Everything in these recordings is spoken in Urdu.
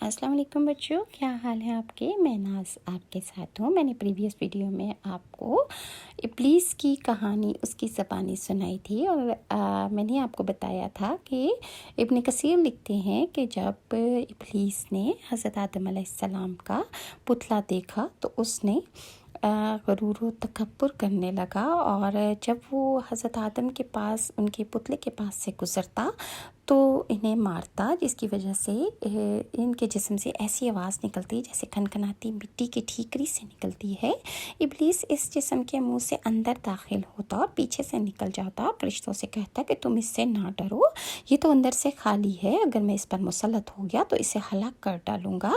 السلام علیکم بچوں، کیا حال ہے آپ کے؟ میں ناز آپ کے ساتھ ہوں۔ میں نے پریویس ویڈیو میں آپ کو ابلیس کی کہانی اس کی زبانی سنائی تھی، اور میں نے آپ کو بتایا تھا کہ ابن کثیر لکھتے ہیں کہ جب ابلیس نے حضرت آدم علیہ السلام کا پتلا دیکھا تو اس نے غرور و تکبر کرنے لگا، اور جب وہ حضرت آدم کے پاس، ان کے پتلے کے پاس سے گزرتا تو انہیں مارتا، جس کی وجہ سے ان کے جسم سے ایسی آواز نکلتی جیسے کھنکھناتی مٹی کی ٹھیکری سے نکلتی ہے۔ ابلیس اس جسم کے منہ سے اندر داخل ہوتا اور پیچھے سے نکل جاتا، فرشتوں سے کہتا کہ تم اس سے نہ ڈرو، یہ تو اندر سے خالی ہے، اگر میں اس پر مسلط ہو گیا تو اسے ہلاک کر ڈالوں گا۔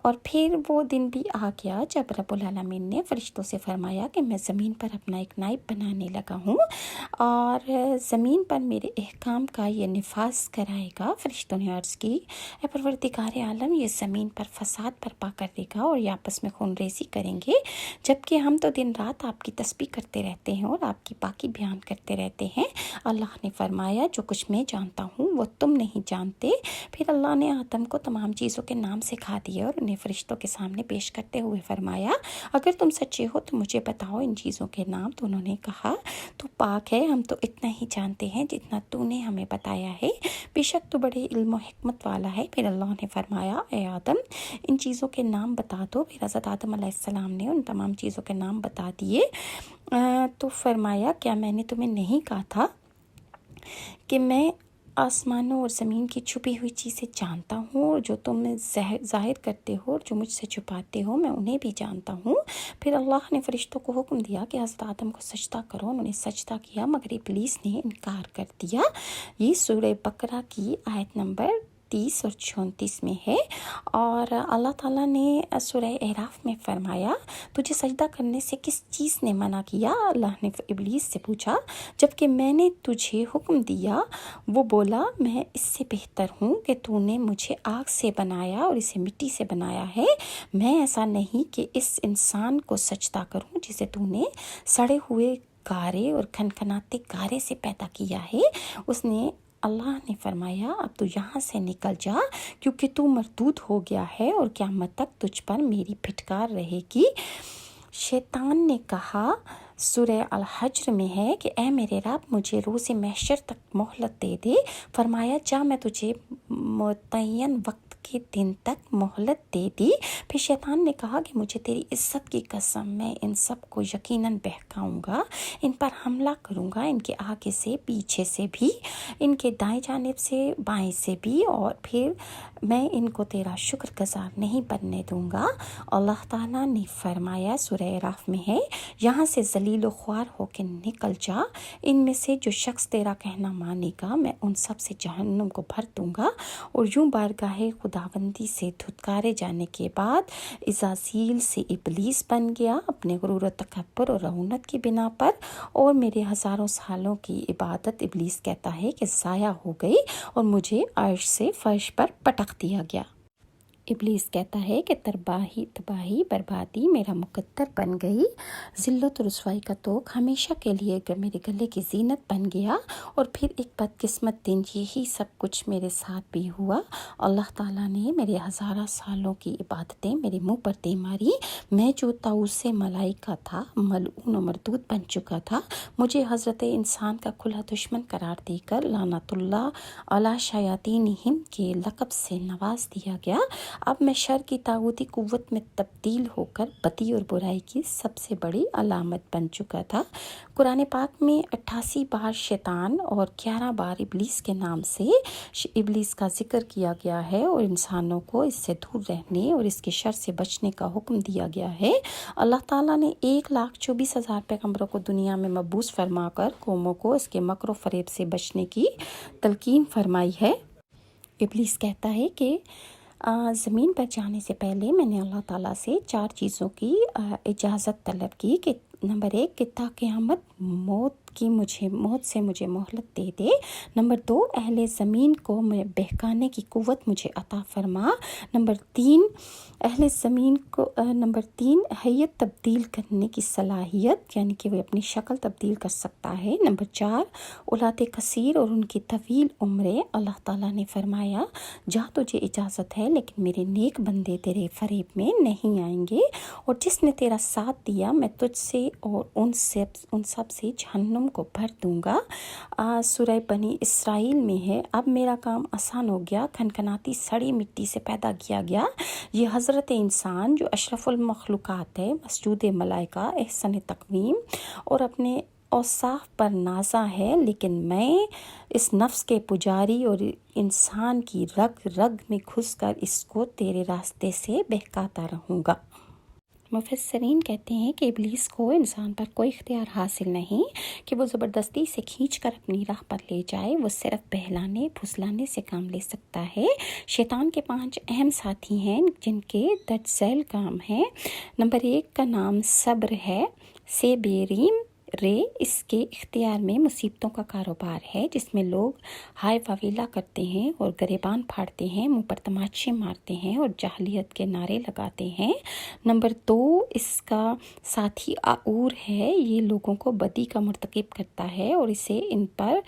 اور پھر وہ دن بھی آ گیا جب رب العالمین نے فرشتوں سے فرمایا کہ میں زمین پر اپنا ایک نائب بنانے لگا ہوں، اور زمین پر میرے احکام کا یہ نفاذ کرائے گا۔ فرشتوں نے عرض کی، اے پروردگار عالم، یہ زمین پر فساد برپا کر دے گا اور یہ آپس میں خون ریزی کریں گے، جبکہ ہم تو دن رات آپ کی تسبیح کرتے رہتے ہیں اور آپ کی پاکی بیان کرتے رہتے ہیں۔ اللہ نے فرمایا، جو کچھ میں جانتا ہوں وہ تم نہیں جانتے۔ پھر اللہ نے آدم کو تمام چیزوں کے نام سکھا دیے اور انہیں فرشتوں کے سامنے پیش کرتے ہوئے فرمایا، اگر تم سچے ہو تو مجھے بتاؤ ان چیزوں کے نام۔ تو انہوں نے کہا، تو پاک ہے، ہم تو اتنا ہی جانتے ہیں جتنا تو نے ہمیں بتایا ہے، بے شک تو بڑے علم و حکمت والا ہے۔ پھر اللہ نے فرمایا، اے آدم، ان چیزوں کے نام بتا دو۔ پھر حضرت آدم علیہ السلام نے ان تمام چیزوں کے نام بتا دیے۔ تو فرمایا، کیا میں نے تمہیں نہیں کہا تھا کہ میں آسمانوں اور زمین کی چھپی ہوئی چیزیں جانتا ہوں، اور جو تم ظاہر کرتے ہو اور جو مجھ سے چھپاتے ہو میں انہیں بھی جانتا ہوں۔ پھر اللہ نے فرشتوں کو حکم دیا کہ حضرت آدم کو سجدہ کرو، انہوں نے سجدہ کیا مگر ابلیس نے انکار کر دیا۔ یہ سورہ بقرہ کی آیت نمبر 30 اور 34 میں ہے، اور اللہ تعالیٰ نے سورہ اعراف میں فرمایا، تجھے سجدہ کرنے سے کس چیز نے منع کیا؟ اللہ نے ابلیس سے پوچھا، جبکہ میں نے تجھے حکم دیا۔ وہ بولا، میں اس سے بہتر ہوں کہ تو نے مجھے آگ سے بنایا اور اسے مٹی سے بنایا ہے، میں ایسا نہیں کہ اس انسان کو سجدہ کروں جسے تو نے سڑے ہوئے گارے اور کھنکھناتے گارے سے پیدا کیا ہے۔ اللہ نے فرمایا، اب تو یہاں سے نکل جا، کیونکہ تو مردود ہو گیا ہے اور قیامت تک تجھ پر میری پھٹکار رہے گی۔ شیطان نے کہا، سورہ الحجر میں ہے کہ اے میرے رب، مجھے روز محشر تک مہلت دے دے۔ فرمایا، جا، میں تجھے متعین وقت کے دن تک مہلت دے دی۔ پھر شیطان نے کہا کہ مجھے تیری عزت کی قسم، میں ان سب کو یقیناً بہکاؤں گا، ان پر حملہ کروں گا، ان کے آگے سے، پیچھے سے بھی، ان کے دائیں جانب سے، بائیں سے بھی، اور پھر میں ان کو تیرا شکر گزار نہیں بننے دوں گا۔ اللہ تعالیٰ نے فرمایا، سورہ اعراف میں ہے، یہاں سے ذلیل و خوار ہو کے نکل جا، ان میں سے جو شخص تیرا کہنا مانے گا میں ان سب سے جہنم کو بھر دوں گا۔ اور یوں بارگاہ خداوندی سے دھتکارے جانے کے بعد عزازیل سے ابلیس بن گیا، اپنے غرور و تکبر اور رعونت کی بنا پر، اور میرے ہزاروں سالوں کی عبادت ابلیس کہتا ہے کہ ضائع ہو گئی اور مجھے عرش سے فرش پر پٹک دیا گیا۔ ابلیس کہتا ہے کہ تباہی بربادی میرا مقدر بن گئی، ذلت و رسوائی کا توق ہمیشہ کے لیے میرے گلے کی زینت بن گیا، اور پھر ایک بدقسمت دن یہی سب کچھ میرے ساتھ بھی ہوا۔ اللہ تعالیٰ نے میرے ہزارہ سالوں کی عبادتیں میرے منہ پر دے ماری، میں جو طاؤس ملائکہ تھا ملعون و مردود بن چکا تھا، مجھے حضرت انسان کا کھلا دشمن قرار دے کر لعنت اللہ علی شیاطینہم کے لقب سے نواز دیا گیا۔ اب میں شر کی طاغوتی قوت میں تبدیل ہو کر بدی اور برائی کی سب سے بڑی علامت بن چکا تھا۔ قرآن پاک میں 88 بار شیطان اور 11 بار ابلیس کے نام سے ابلیس کا ذکر کیا گیا ہے، اور انسانوں کو اس سے دور رہنے اور اس کے شر سے بچنے کا حکم دیا گیا ہے۔ اللہ تعالیٰ نے 1,24,000 پیغمبروں کو دنیا میں مبعوث فرما کر قوموں کو اس کے مکر و فریب سے بچنے کی تلقین فرمائی ہے۔ ابلیس کہتا ہے کہ زمین پر جانے سے پہلے میں نے اللہ تعالیٰ سے 4 چیزوں کی اجازت طلب کی، کہ نمبر 1 کہ تا قیامت موت کی موت سے مجھے مہلت دے دے۔ نمبر 2، اہل زمین کو بہکانے کی قوت مجھے عطا فرما۔ نمبر 3 حیت تبدیل کرنے کی صلاحیت، یعنی کہ وہ اپنی شکل تبدیل کر سکتا ہے۔ نمبر 4، اولاد کثیر اور ان کی طویل عمریں۔ اللہ تعالیٰ نے فرمایا جا تجھے اجازت ہے لیکن میرے نیک بندے تیرے فریب میں نہیں آئیں گے، اور جس نے تیرا ساتھ دیا میں تجھ سے اور ان سب سے جہنم کو بھر دوں گا۔ سورہ بنی اسرائیل میں ہے، اب میرا کام آسان ہو گیا، کھنکھناتی سڑی مٹی سے پیدا کیا گیا۔ یہ حضرت انسان جو اشرف المخلوقات ہے، مسجود ملائکہ، احسن تقویم اور اپنے اوصاف پر نازا ہے، لیکن میں اس نفس کے پجاری اور انسان کی رگ رگ میں گھس کر اس کو تیرے راستے سے بہکاتا رہوں گا۔ مفسرین کہتے ہیں کہ ابلیس کو انسان پر کوئی اختیار حاصل نہیں کہ وہ زبردستی سے کھینچ کر اپنی راہ پر لے جائے، وہ صرف بہلانے پھسلانے سے کام لے سکتا ہے۔ شیطان کے 5 اہم ساتھی ہیں جن کے درج ذیل کام ہیں۔ نمبر 1 کا نام صبر ہے، سیبریم رے، اس کے اختیار میں مصیبتوں کا کاروبار ہے جس میں لوگ ہائے واویلا کرتے ہیں اور گریبان پھاڑتے ہیں، منہ پر تماچے مارتے ہیں اور جاہلیت کے نعرے لگاتے ہیں۔ نمبر 2 اس کا ساتھی آور ہے، یہ لوگوں کو بدی کا مرتکب کرتا ہے اور اسے ان پر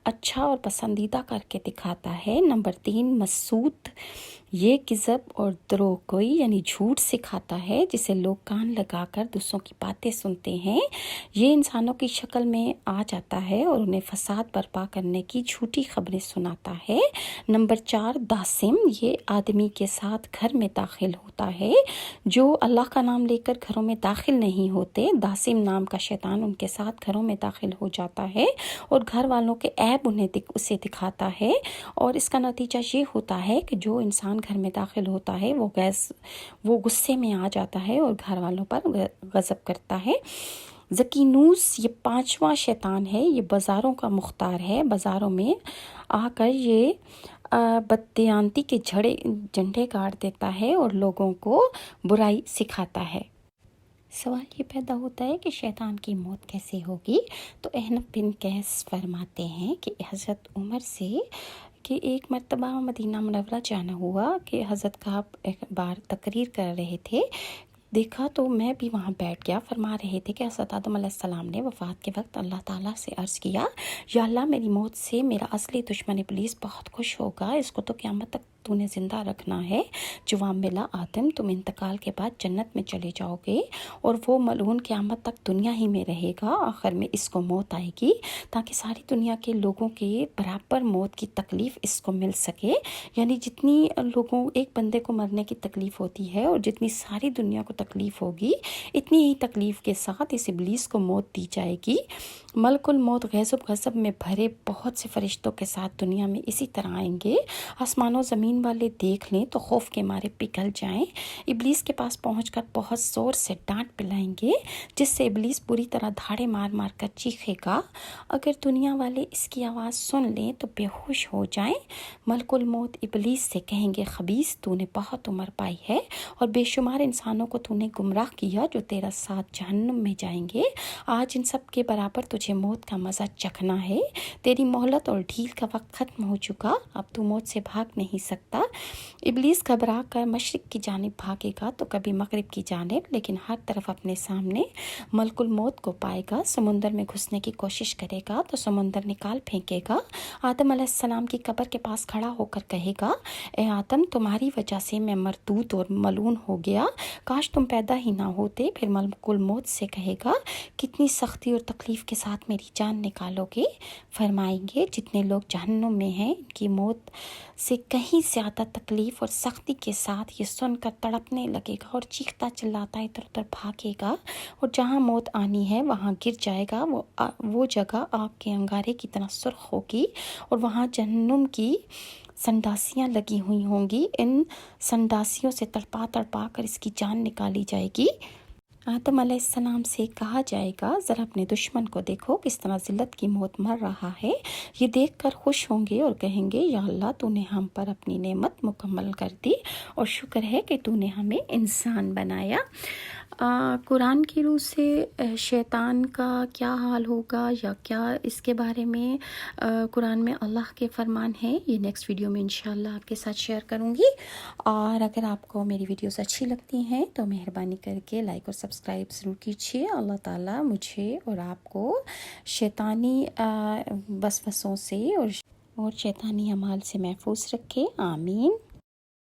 اچھا اور پسندیدہ کر کے دکھاتا ہے۔ نمبر 3 مسعود، یہ کذب اور دروغ گوئی یعنی جھوٹ سکھاتا ہے جسے لوگ کان لگا کر دوسروں کی باتیں سنتے ہیں۔ یہ انسانوں کی شکل میں آ جاتا ہے اور انہیں فساد برپا کرنے کی جھوٹی خبریں سناتا ہے۔ نمبر 4 داسم، یہ آدمی کے ساتھ گھر میں داخل ہوتا ہے، جو اللہ کا نام لے کر گھروں میں داخل نہیں ہوتے۔ داسم نام کا شیطان ان کے ساتھ گھروں میں داخل ہو جاتا ہے اور گھر والوں کے عیب اسے دکھاتا ہے، اور اس کا نتیجہ یہ ہوتا ہے کہ جو انسان گھر میں داخل ہوتا ہے وہ غصے میں آ جاتا ہے اور گھر والوں پر غضب کرتا ہے۔ ذکینوس، یہ 5واں شیطان ہے، یہ بازاروں کا مختار ہے، بازاروں میں آ کر یہ بددیانتی کے جھنڈے گاڑ دیتا ہے اور لوگوں کو برائی سکھاتا ہے۔ سوال یہ پیدا ہوتا ہے کہ شیطان کی موت کیسے ہوگی؟ تو احنف بن قیس فرماتے ہیں کہ حضرت عمر سے کہ ایک مرتبہ مدینہ منورہ جانا ہوا کہ حضرت کعب ایک بار تقریر کر رہے تھے، دیکھا تو میں بھی وہاں بیٹھ گیا۔ فرما رہے تھے کہ حضرت آدم علیہ السلام نے وفات کے وقت اللہ تعالیٰ سے عرض کیا، یا اللہ میری موت سے میرا اصلی دشمن ابلیس بہت خوش ہوگا، اس کو تو قیامت تک تو نے زندہ رکھنا ہے۔ جواب ملا، آدم تم انتقال کے بعد جنت میں چلے جاؤ گے اور وہ ملعون قیامت تک دنیا ہی میں رہے گا، آخر میں اس کو موت آئے گی تاکہ ساری دنیا کے لوگوں کے برابر موت کی تکلیف اس کو مل سکے، یعنی جتنی لوگوں ایک بندے کو مرنے کی تکلیف ہوتی ہے اور جتنی ساری دنیا کو تکلیف ہوگی، اتنی ہی تکلیف کے ساتھ اس ابلیس کو موت دی جائے گی۔ ملک الموت غیظ و غضب میں بھرے بہت سے فرشتوں کے ساتھ دنیا میں اسی طرح آئیں گے، آسمان و زمین والے دیکھ لیں تو خوف کے مارے پگھل جائیں۔ ابلیس کے پاس پہنچ کر بہت زور سے ڈانٹ پلائیں گے جس سے ابلیس بری طرح دھاڑے مار مار کر چیخے گا، اگر دنیا والے اس کی آواز سن لیں تو بے ہوش ہو جائیں۔ ملک الموت ابلیس سے کہیں گے، خبیث تو نے بہت عمر پائی ہے اور بے شمار انسانوں کو تو نے گمراہ کیا جو تیرا ساتھ جہنم میں جائیں گے، آج ان سب کے برابر تجھے موت کا مزہ چکھنا ہے، تیری مہلت اور ڈھیل کا وقت ختم ہو چکا، اب تو موت سے بھاگ نہیں سکتا۔ ابلیس گھبرا کر مشرق کی جانب بھاگے گا تو کبھی مغرب کی جانب، لیکن ہر طرف اپنے سامنے ملک الموت کو پائے گا۔ سمندر میں گھسنے کی کوشش کرے گا تو سمندر نکال پھینکے گا۔ آدم علیہ السلام کی قبر کے پاس کھڑا ہو کر کہے گا، اے آدم تمہاری وجہ سے میں مردود اور ملعون ہو گیا، کاش تم پیدا ہی نہ ہوتے۔ پھر ملک الموت سے کہے گا، کتنی سختی اور تکلیف کے ساتھ میری جان نکالو گے؟ فرمائیں گے، جتنے لوگ جہنم میں ہیں ان کی موت سے کہیں زیادہ تکلیف اور سختی کے ساتھ یہ سن کر تڑپنے لگے گا اور چیختا چلاتا ادھر ادھر بھاگے گا، اور جہاں موت آنی ہے وہاں گر جائے گا، وہ جگہ آگ کے انگارے کی طرح سرخ ہوگی اور وہاں جہنم کی سنڈاسیاں لگی ہوئی ہوں گی، ان سنڈاسیوں سے تڑپا تڑپا کر اس کی جان نکالی جائے گی۔ آدم علیہ السلام سے کہا جائے گا، ذرا اپنے دشمن کو دیکھو کس طرح ذلت کی موت مر رہا ہے، یہ دیکھ کر خوش ہوں گے اور کہیں گے، یا اللہ تو نے ہم پر اپنی نعمت مکمل کر دی اور شکر ہے کہ تو نے ہمیں انسان بنایا۔ قرآن کی روح سے شیطان کا کیا حال ہوگا یا کیا اس کے بارے میں قرآن میں اللہ کے فرمان ہیں، یہ نیکسٹ ویڈیو میں انشاءاللہ آپ کے ساتھ شیئر کروں گی۔ اور اگر آپ کو میری ویڈیوز اچھی لگتی ہیں تو مہربانی کر کے لائک اور سبسکرائب ضرور کیجیے۔ اللہ تعالیٰ مجھے اور آپ کو شیطانی وسوسوں سے اور شیطانی اعمال سے محفوظ رکھے، آمین۔